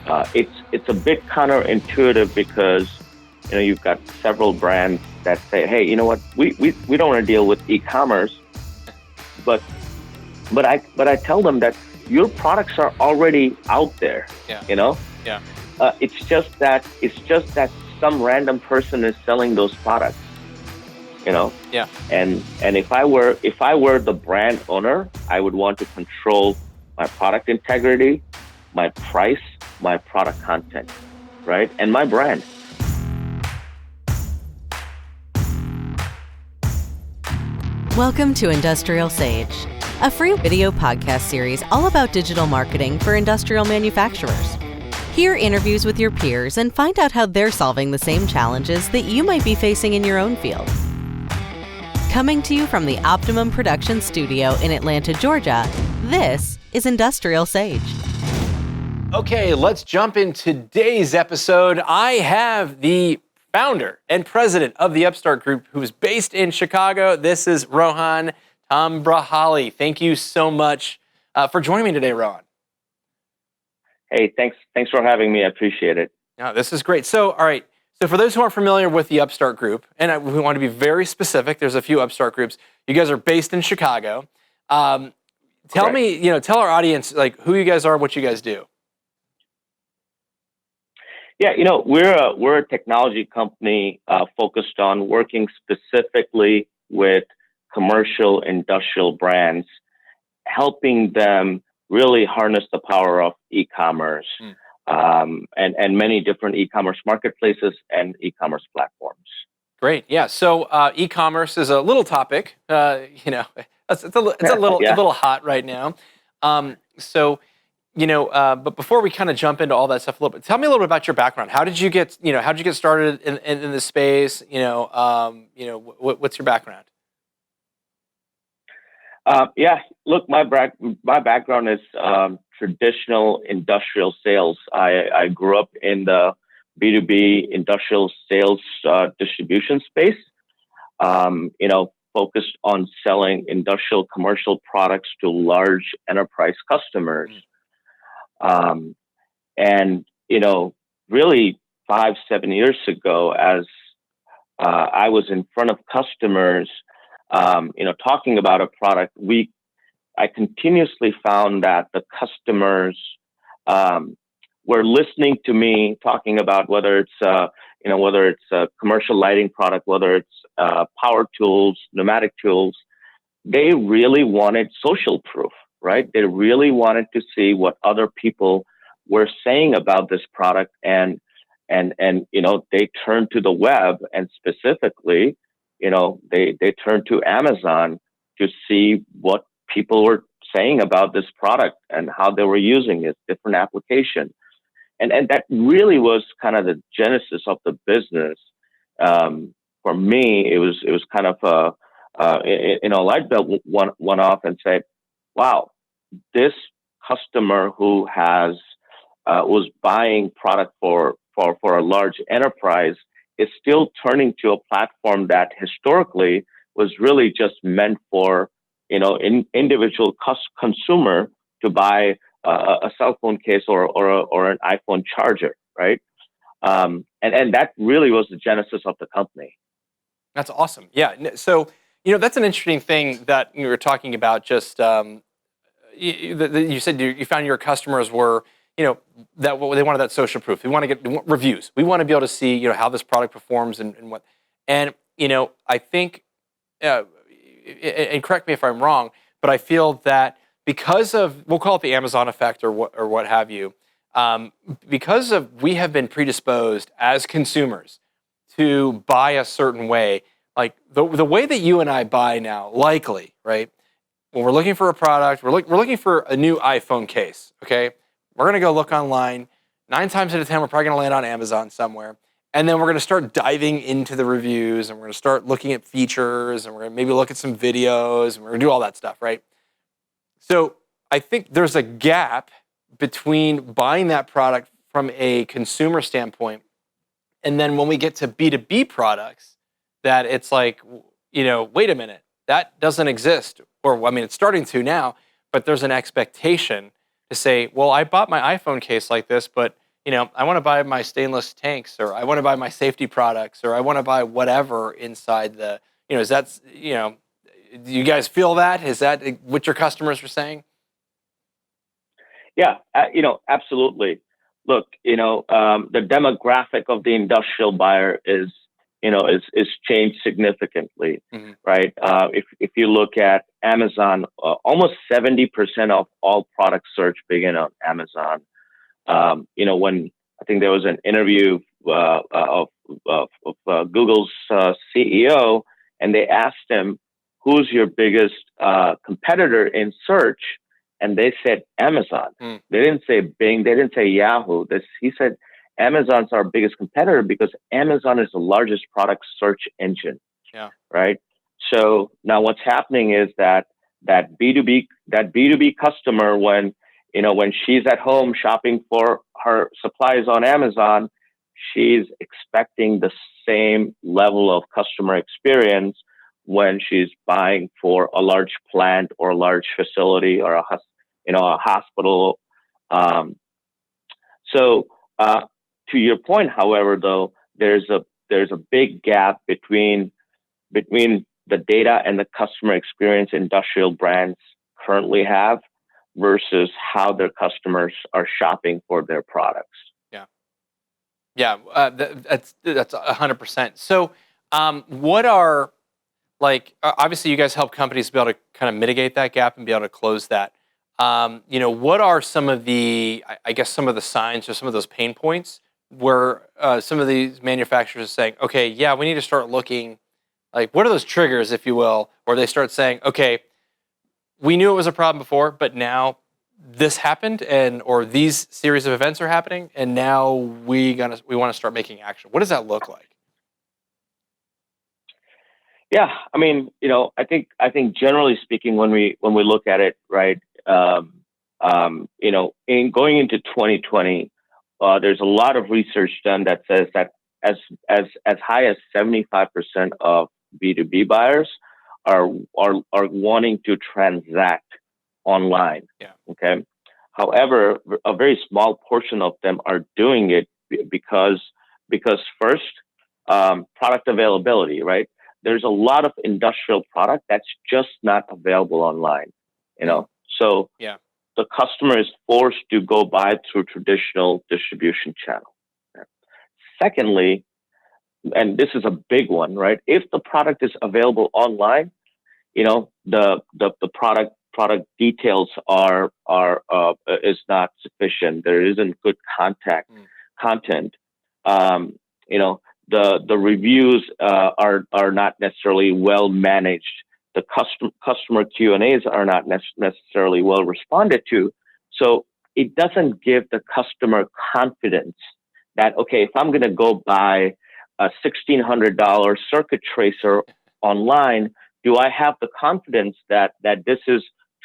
It's a bit counterintuitive because you've got several brands that say, hey, you know what, we don't want to deal with e-commerce, but I tell them that your products are already out there. Yeah. Yeah. It's just that some random person is selling those products. Yeah. And if I were the brand owner, I would want to control my product integrity, my price, my product content, right? And my brand. Welcome to Industrial Sage, a free video podcast series all about digital marketing for industrial manufacturers. Hear interviews with your peers and find out how they're solving the same challenges that you might be facing in your own field. Coming to you from the Optimum Production Studio in Atlanta, Georgia, this is Industrial Sage. Okay, let's jump in today's episode. I have the founder and president of the Upstart Group, who is based in Chicago. This is Rohan Thambrahalli. Thank you so much for joining me today, Rohan. Hey, thanks for having me. I appreciate it. No, this is great. So, all right. So for those who aren't familiar with the Upstart Group, and we want to be very specific, there's a few Upstart Groups. You guys are based in Chicago. Tell our audience like who you guys are, what you guys do. Yeah, we're a technology company focused on working specifically with commercial industrial brands, helping them really harness the power of e-commerce and many different e-commerce marketplaces and e-commerce platforms. Great, yeah. So e-commerce is a little topic. It's a little hot right now. But before we kind of jump into all that stuff a little bit, tell me a little bit about your background. How did you get started in this space? What's your background? Look, my background is traditional industrial sales. I grew up in the B2B industrial sales distribution space, focused on selling industrial commercial products to large enterprise customers. Really 5-7 years ago, as I was in front of customers, talking about a product, I continuously found that the customers were listening to me talking about whether it's a commercial lighting product, whether it's power tools, pneumatic tools. They really wanted social proof, right? They really wanted to see what other people were saying about this product, and they turned to the web, and specifically, they turned to Amazon to see what people were saying about this product and how they were using it, different applications. And that really was kind of the genesis of the business. For me, it was kind of a light bulb went off and said, wow, this customer who was buying product for a large enterprise is still turning to a platform that historically was really just meant for individual consumer to buy a cell phone case or an iPhone charger, right? And that really was the genesis of the company. That's awesome. Yeah. So that's an interesting thing that you were talking about. Just you said you found your customers were that they wanted that social proof. We want to get reviews. We want to be able to see how this product performs and what. And I think, and correct me if I'm wrong, but I feel that because of, we'll call it the Amazon effect or what have you, because of we have been predisposed as consumers to buy a certain way, like the way that you and I buy now, likely, right? When we're looking for a product, we're looking for a new iPhone case, okay? We're going to go look online. 9 times out of 10, we're probably going to land on Amazon somewhere. And then we're going to start diving into the reviews, and we're going to start looking at features, and we're going to maybe look at some videos, and we're going to do all that stuff, right? So I think there's a gap between buying that product from a consumer standpoint, and then when we get to B2B products, that it's like, wait a minute, that doesn't exist. Or, I mean, it's starting to now, but there's an expectation to say, well, I bought my iPhone case like this, but I want to buy my stainless tanks, or I want to buy my safety products, or I want to buy whatever inside the, is that, do you guys feel that? Is that what your customers are saying? Yeah, absolutely. Look, the demographic of the industrial buyer is changed significantly, right? If you look at Amazon, almost 70% of all product search begin on Amazon. When I think there was an interview of Google's CEO, and they asked him, "Who's your biggest competitor in search?" And they said Amazon. They didn't say Bing. They didn't say Yahoo. He said Amazon's our biggest competitor because Amazon is the largest product search engine. Yeah. Right. So now what's happening is that B2B customer, when she's at home shopping for her supplies on Amazon, she's expecting the same level of customer experience when she's buying for a large plant or a large facility or a hospital. So to your point, however, though, there's a big gap between the data and the customer experience industrial brands currently have versus how their customers are shopping for their products. Yeah, that's 100%. So, what are, obviously you guys help companies be able to kind of mitigate that gap and be able to close that. What are some of the, some of the signs or some of those pain points where some of these manufacturers are saying, okay, yeah, we need to start looking, what are those triggers, if you will, where they start saying, okay, we knew it was a problem before, but now this happened, or these series of events are happening, and now we want to start making action. What does that look like? Yeah, I mean, I think generally speaking, when we look at it, right, in going into 2020, there's a lot of research done that says that as high as 75% of B2B buyers are wanting to transact online. Yeah. Okay. However, a very small portion of them are doing it because first, product availability, right? There's a lot of industrial product that's just not available online, So yeah, the customer is forced to go buy through traditional distribution channel. Secondly, and this is a big one, right? If the product is available online, the product details is not sufficient. There isn't good content. The reviews are not necessarily well managed. The customer Q&As are not necessarily well responded to. So it doesn't give the customer confidence that, okay, if I'm going to go buy a $1,600 circuit tracer online, do I have the confidence that this is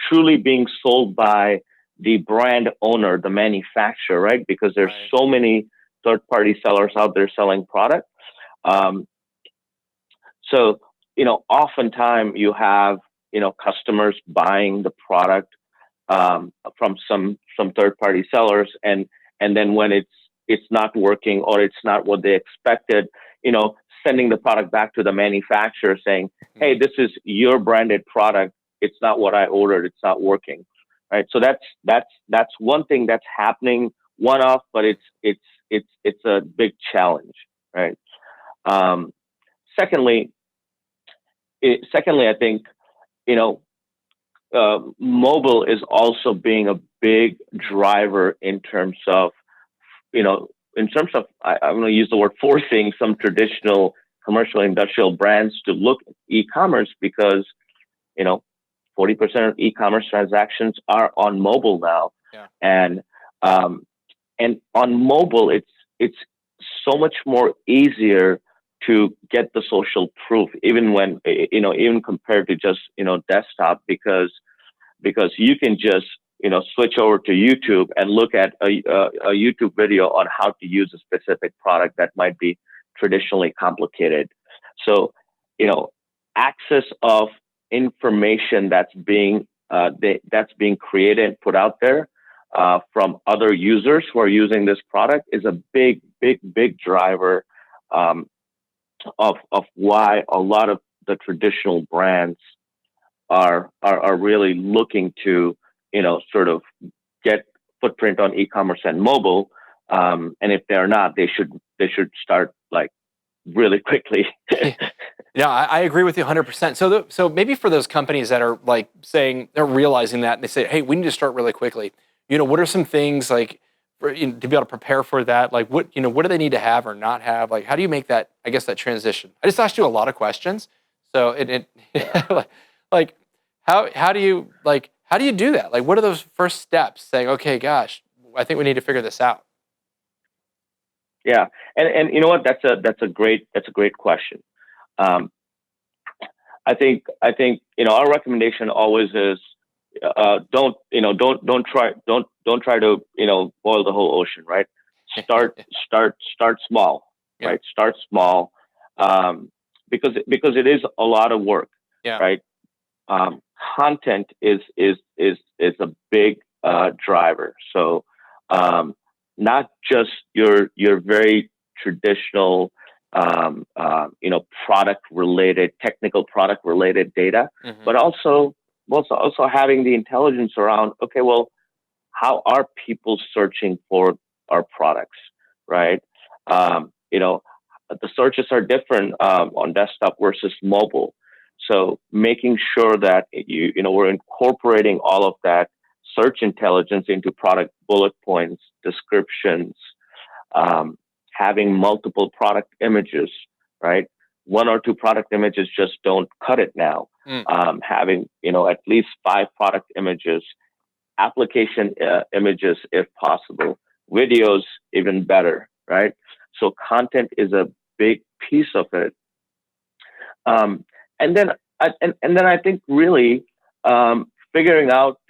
truly being sold by the brand owner, the manufacturer, right? Because there's so many third-party sellers out there selling product. So, oftentimes you have, customers buying the product from some third-party sellers, and then when it's not working or it's not what they expected, sending the product back to the manufacturer saying, hey, this is your branded product. It's not what I ordered. It's not working. Right. So that's one thing that's happening one-off, but it's a big challenge. Right. Secondly, I think, mobile is also being a big driver in terms of, I'm going to use the word forcing some traditional commercial industrial brands to look at e-commerce because, 40% of e-commerce transactions are on mobile now. Yeah. And on mobile, it's so much more easier to get the social proof, even when, even compared to just, desktop, because you can just, switch over to YouTube and look at a YouTube video on how to use a specific product that might be traditionally complicated. So, access of information that's being created and put out there from other users who are using this product is a big, big, big driver of why a lot of the traditional brands are really looking to, sort of get footprint on e-commerce and mobile. And if they're not, they should start like really quickly. Yeah, I agree with you 100%. So maybe for those companies that are like saying they're realizing that and they say, hey, we need to start really quickly. What are some things like to be able to prepare for that? Like what do they need to have or not have? Like how do you make that, I guess, that transition? I just asked you a lot of questions. So like how do you do that? Like what are those first steps saying, okay, gosh, I think we need to figure this out? Yeah. And you know what? That's a great question. I think our recommendation always is don't try to boil the whole ocean, right? Start small, Yeah. right? Start small, because it is a lot of work, Yeah. right? Content is a big driver. So not just your very traditional technical product related data, Mm-hmm. but also having the intelligence around, okay, well, how are people searching for our products, right? The searches are different on desktop versus mobile. So making sure that we're incorporating all of that search intelligence into product bullet points, descriptions, having multiple product images, right? One or two product images just don't cut it now. Having, at least 5 product images, application images if possible, videos even better, right? So content is a big piece of it. And then I think really figuring out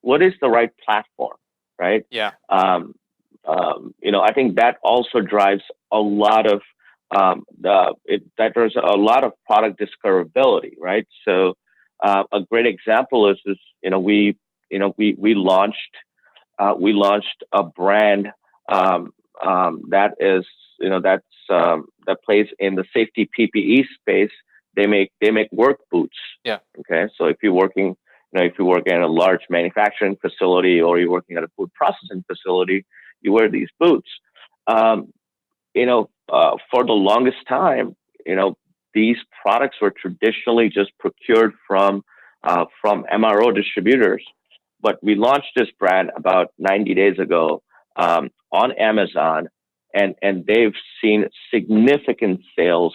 what is the right platform, right? Yeah. I think that also drives a lot of there's a lot of product discoverability, right? So a great example is we launched a brand that is that plays in the safety PPE space. They make work boots. Yeah. Okay. So if you're working in a large manufacturing facility or you're working at a food processing facility, you wear these boots. For the longest time, these products were traditionally just procured from MRO distributors. But we launched this brand about 90 days ago on Amazon, and they've seen significant sales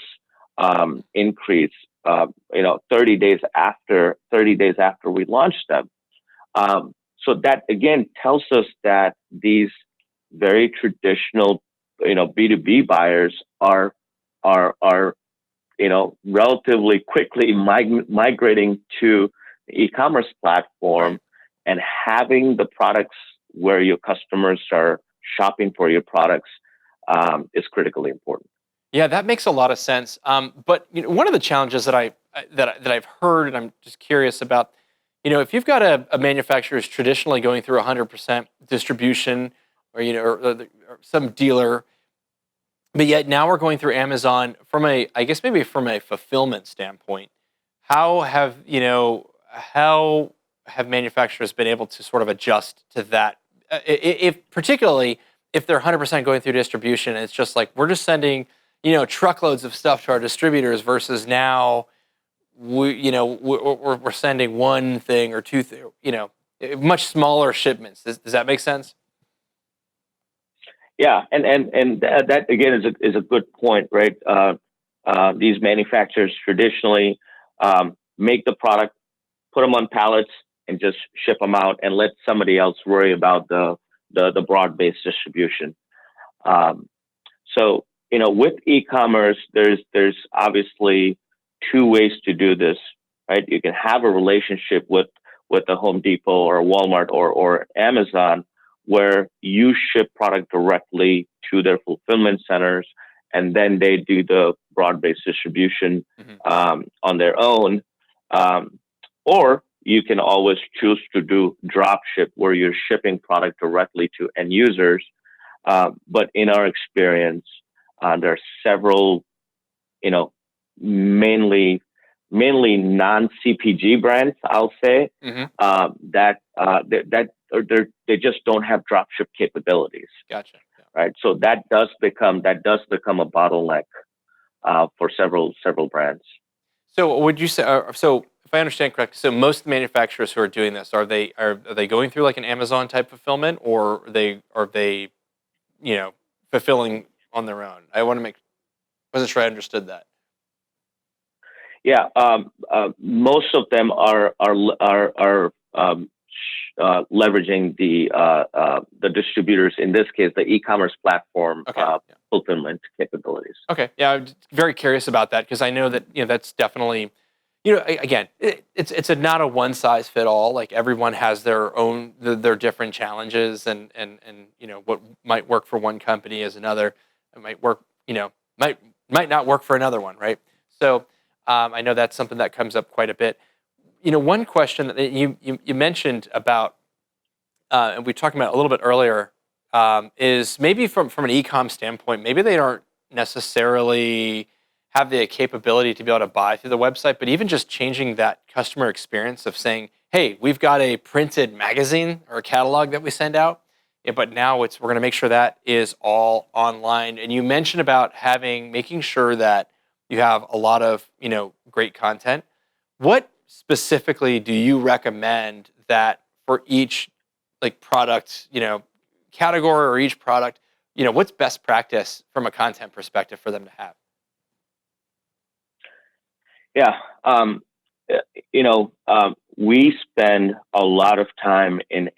increase. 30 days after we launched them. So that again tells us that these very traditional B2B buyers are relatively quickly migrating to the e-commerce platform, and having the products where your customers are shopping for your products is critically important. Yeah, that makes a lot of sense. But one of the challenges that I've heard, and I'm just curious about, if you've got a manufacturer who's traditionally going through 100% distribution, or some dealer, but yet now we're going through Amazon from a fulfillment standpoint. How have manufacturers been able to sort of adjust to that? Particularly if they're 100% going through distribution, it's just like we're just sending truckloads of stuff to our distributors versus now we're sending one thing or two much smaller shipments. Does that make sense? Yeah, and that again is a good point, right? These manufacturers traditionally make the product, put them on pallets, and just ship them out, and let somebody else worry about the broad-based distribution. So with e-commerce, there's obviously 2 ways to do this, right? You can have a relationship with a Home Depot or a Walmart or Amazon, where you ship product directly to their fulfillment centers, and then they do the broad-based distribution on their own. Or you can always choose to do drop ship, where you're shipping product directly to end users. But in our experience, there are several, mainly non-CPG brands, I'll say, that they just don't have dropship capabilities. Gotcha. Yeah. Right. So that does become a bottleneck for several brands. So would you say? So if I understand correctly, so most manufacturers who are doing this, are they going through like an Amazon type fulfillment, or are they fulfilling on their own? Wasn't sure I understood that. Yeah, most of them are leveraging the distributors. In this case, the e-commerce platform fulfillment capabilities. Okay, yeah, I'm very curious about that, because I know that that's definitely, again, it's not a one size fit all. Like, everyone has their own their different challenges, and what might work for one company is another. It might work, might not work for another one, right? So I know that's something that comes up quite a bit. One question that you mentioned about, and we talked about a little bit earlier, is maybe from an e-com standpoint, maybe they aren't necessarily have the capability to be able to buy through the website, but even just changing that customer experience of saying, hey, we've got a printed magazine or a catalog that we send out, but now we're going to make sure that is all online. And you mentioned about making sure that you have a lot of great content. What specifically do you recommend that for each product category, or each product, what's best practice from a content perspective for them to have? Yeah, we spend a lot of time in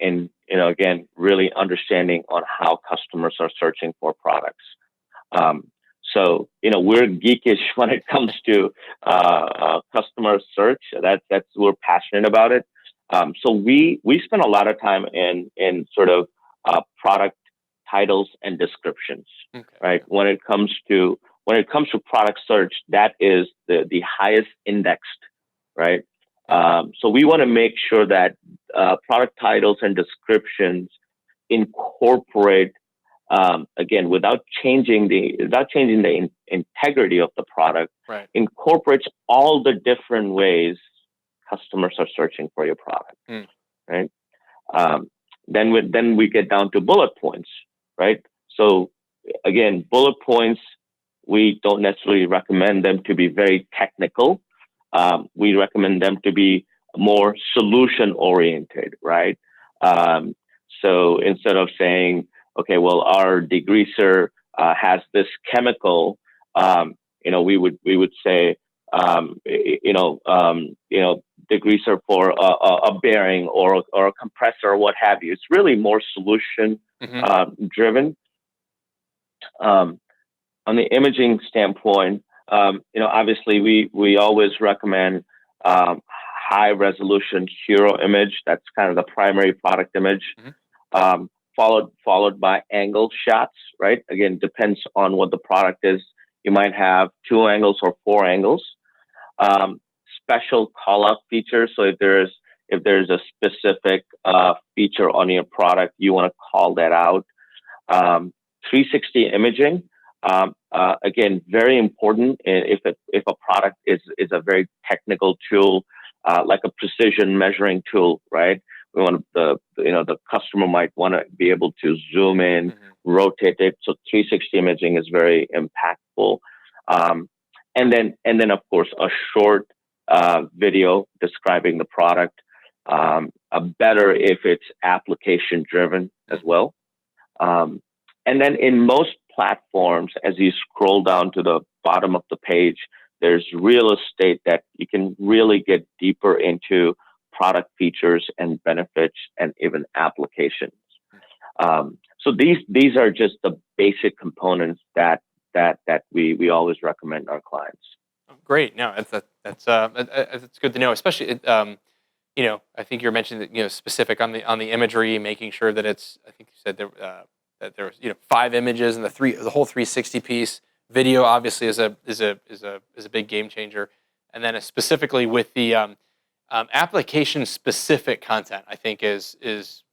again, really understanding on how customers are searching for products. So we're geekish when it comes to customer search. That's we're passionate about it. So we spend a lot of time in sort of product titles and descriptions, right? When it comes to product search, that is the highest indexed, right? So we want to make sure that product titles and descriptions incorporate, again, without changing the integrity of the product, incorporates all the different ways customers are searching for your product, right? Then we get down to bullet points, right? So again, bullet points, we don't necessarily recommend them to be very technical. We recommend them to be more solution oriented, right? So instead of saying, okay, well, our degreaser has this chemical, we would say, degreaser for a bearing or a compressor or what have you. It's really more solution driven. On the imaging standpoint, obviously we always recommend high resolution hero image. That's kind of the primary product image. Followed by angle shots, right? Again, depends on what the product is. You might have 2 angles or 4 angles. Special call-out features. So if there's a specific feature on your product, you want to call that out. 360 imaging. Again, very important if a product is a very technical tool, like a precision measuring tool, right? We want the customer might want to be able to zoom in, rotate it. So 360 imaging is very impactful. And then of course a short video describing the product. Better if it's application driven as well. And then in most platforms, as you scroll down to the bottom of the page, there's real estate that you can really get deeper into product features and benefits and even applications. So these are just the basic components that we always recommend our clients. Great. No, that's good to know. Especially, I think you're mentioning that specific on the imagery, making sure that it's. I think you said that there was 5 images and the whole 360 piece. Video obviously is a big game changer, and then specifically with the application-specific content, I think, is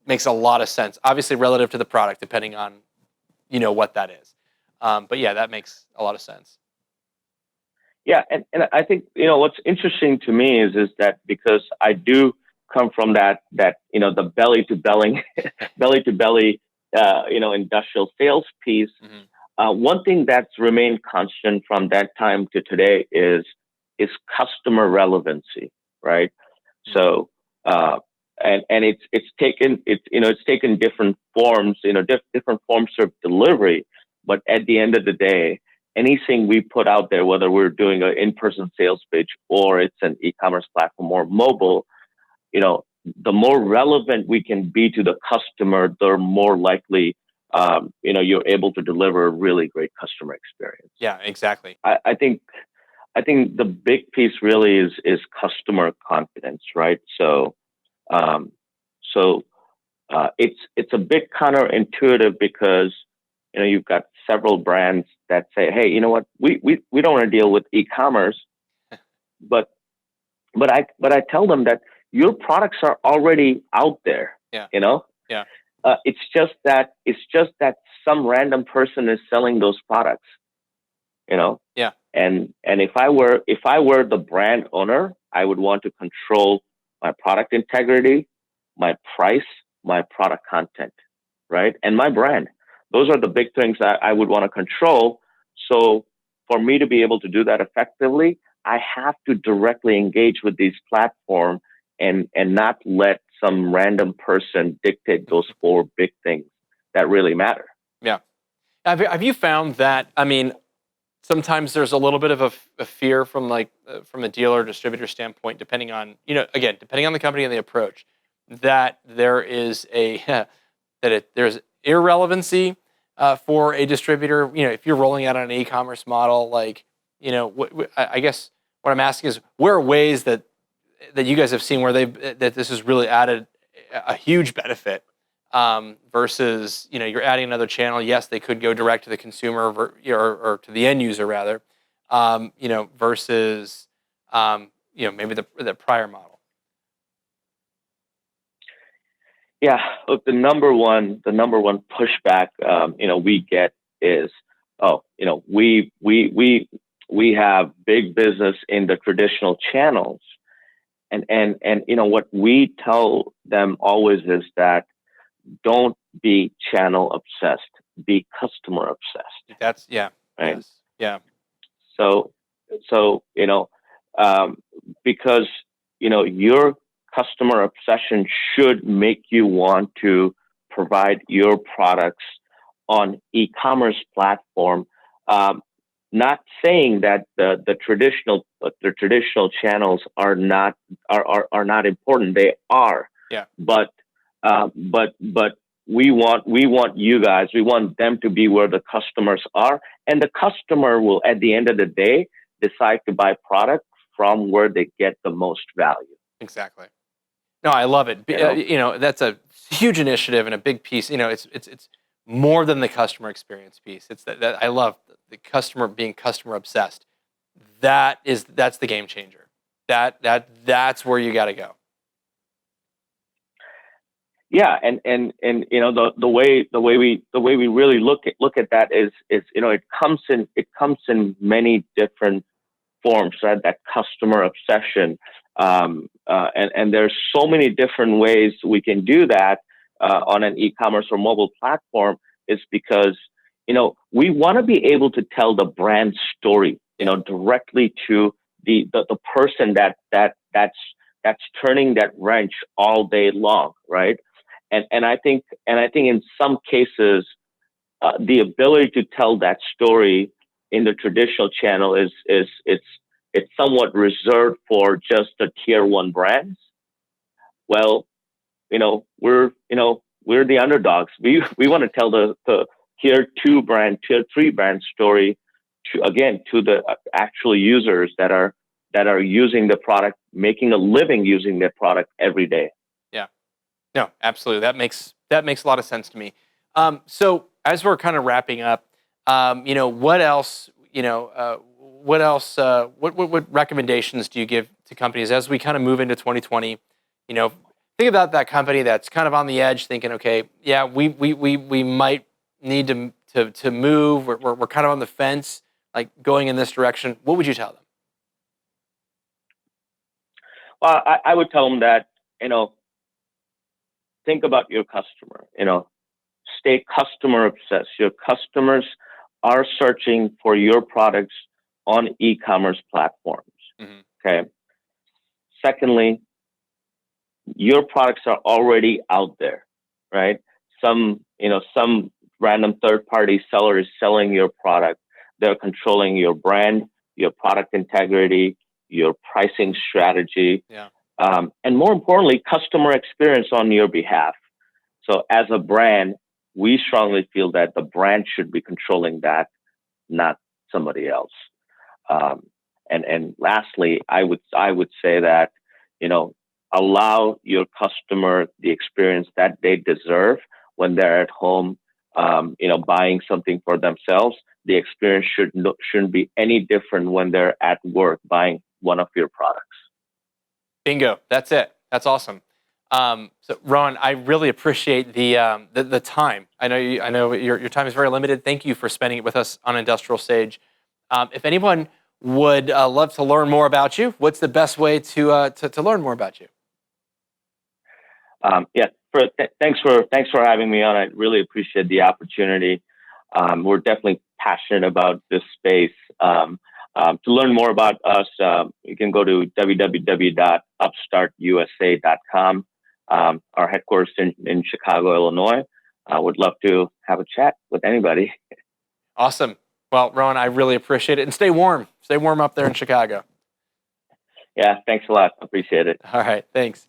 makes a lot of sense. Obviously, relative to the product, depending on what that is. But yeah, that makes a lot of sense. Yeah, and I think what's interesting to me is that because I do come from that the belly to belly belly to belly industrial sales piece. One thing that's remained constant from that time to today is customer relevancy, right? So and it's taken different forms, different forms of delivery, but at the end of the day, anything we put out there, whether we're doing an in-person sales pitch or it's an e-commerce platform or mobile, the more relevant we can be to the customer, the more likely you're able to deliver a really great customer experience. Yeah, exactly. I think the big piece really is customer confidence, right? So it's a bit counterintuitive because you've got several brands that say, hey, you know what, we don't want to deal with e-commerce, but I tell them that your products are already out there. Yeah. Yeah. It's just that some random person is selling those products. Yeah. And if I were the brand owner, I would want to control my product integrity, my price, my product content, right, and my brand. Those are the big things that I would want to control. So for me to be able to do that effectively, I have to directly engage with these platforms and not let some random person dictate those 4 big things that really matter. Yeah. Have you found that, sometimes there's a little bit of a fear from from a dealer distributor standpoint, depending on, depending on the company and the approach, that there is there's irrelevancy for a distributor. If you're rolling out on an e-commerce model, I guess what I'm asking is, where are ways that you guys have seen where that this has really added a huge benefit versus you're adding another channel. Yes, they could go direct to the consumer or to the end user rather, versus maybe the prior model. Yeah, look, the number one pushback we get is, we have big business in the traditional channels, and what we tell them always is that don't be channel obsessed, be customer obsessed. That's right. Yes, yeah. So because your customer obsession should make you want to provide your products on e-commerce platform. Not saying that the traditional channels are not important. They are. Yeah. But we want you guys. We want them to be where the customers are, and the customer will, at the end of the day, decide to buy product from where they get the most value. Exactly. No, I love it. That's a huge initiative and a big piece. It's more than the customer experience piece. It's that I love the customer being customer obsessed. That's the game changer. That's where you got to go. Yeah, and the way we really look at that is it comes in many different forms, right? That customer obsession, and there's so many different ways we can do that on an e-commerce or mobile platform. Is because we want to be able to tell the brand story, directly to the person that's turning that wrench all day long, right? And I think in some cases, the ability to tell that story in the traditional channel it's somewhat reserved for just the tier 1 brands. Well, we're the underdogs. We want to tell the tier 2 brand, tier 3 brand story to the actual users that are using the product, making a living using their product every day. Yeah. No, absolutely. That makes a lot of sense to me. So as we're kind of wrapping up, what else? What recommendations do you give to companies as we kind of move into 2020? Think about that company that's kind of on the edge, thinking, okay, yeah, we might need to move. We're kind of on the fence, like going in this direction. What would you tell them? Well, I would tell them that, think about your customer, stay customer obsessed. Your customers are searching for your products on e-commerce platforms. Okay. Secondly, your products are already out there, right? Some random third-party seller is selling your product. They're controlling your brand, your product integrity, your pricing strategy, and more importantly, customer experience on your behalf. So as a brand, we strongly feel that the brand should be controlling that, not somebody else. And lastly, I would say that, allow your customer the experience that they deserve when they're at home, buying something for themselves. The experience shouldn't be any different when they're at work buying one of your products. Bingo. That's it. That's awesome. So Rohan, I really appreciate the time. I know your time is very limited. Thank you for spending it with us on Industrial Sage. If anyone would love to learn more about you, what's the best way to learn more about you? Thanks for having me on. I really appreciate the opportunity. We're definitely passionate about this space. To learn more about us, you can go to www.upstartusa.com. Our headquarters in Chicago, Illinois. I would love to have a chat with anybody. Awesome. Well, Rohan, I really appreciate it. And stay warm. Stay warm up there in Chicago. Yeah, thanks a lot. Appreciate it. All right, thanks.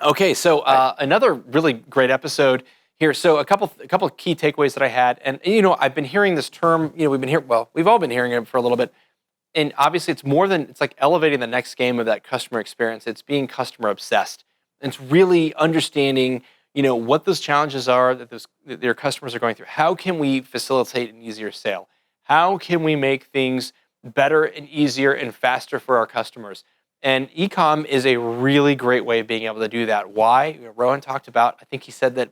Okay, so another really great episode here. So a couple of key takeaways that I had. And, I've been hearing this term, we've all been hearing it for a little bit. And obviously it's like elevating the next game of that customer experience. It's being customer obsessed. It's really understanding, what those challenges are that your customers are going through. How can we facilitate an easier sale? How can we make things better and easier and faster for our customers? And e-com is a really great way of being able to do that. Why? Rohan talked about, I think he said that,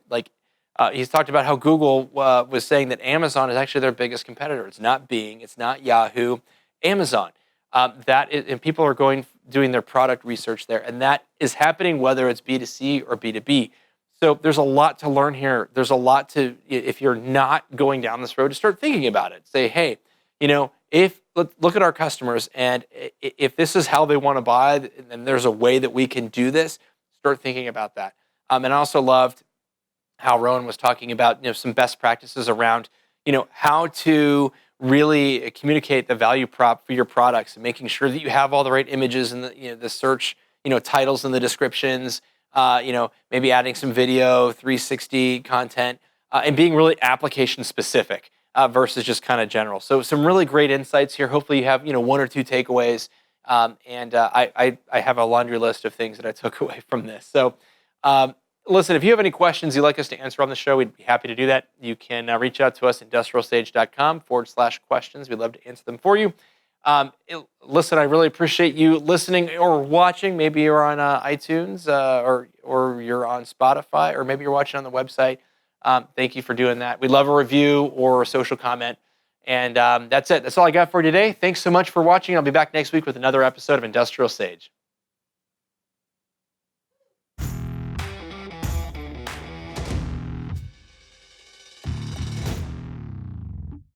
he's talked about how Google was saying that Amazon is actually their biggest competitor. It's not Bing, it's not Yahoo, Amazon. And people are doing their product research there, and that is happening whether it's B2C or B2B. So there's a lot to learn here. There's a lot if you're not going down this road, to start thinking about it. Say, hey, look at our customers, and if this is how they want to buy, and there's a way that we can do this, start thinking about that. And I also loved how Rohan was talking about some best practices around how to really communicate the value prop for your products, and making sure that you have all the right images and the search titles and the descriptions. Maybe adding some video, 360 content, and being really application specific versus just kind of general. So some really great insights here. Hopefully you have one or two takeaways. And I have a laundry list of things that I took away from this. So listen, if you have any questions you'd like us to answer on the show, we'd be happy to do that. You can reach out to us at industrialsage.com/questions. We'd love to answer them for you. Listen, I really appreciate you listening or watching. Maybe you're on iTunes or you're on Spotify, or maybe you're watching on the website. Thank you for doing that. We'd love a review or a social comment. And that's it. That's all I got for today. Thanks so much for watching. I'll be back next week with another episode of Industrial Sage.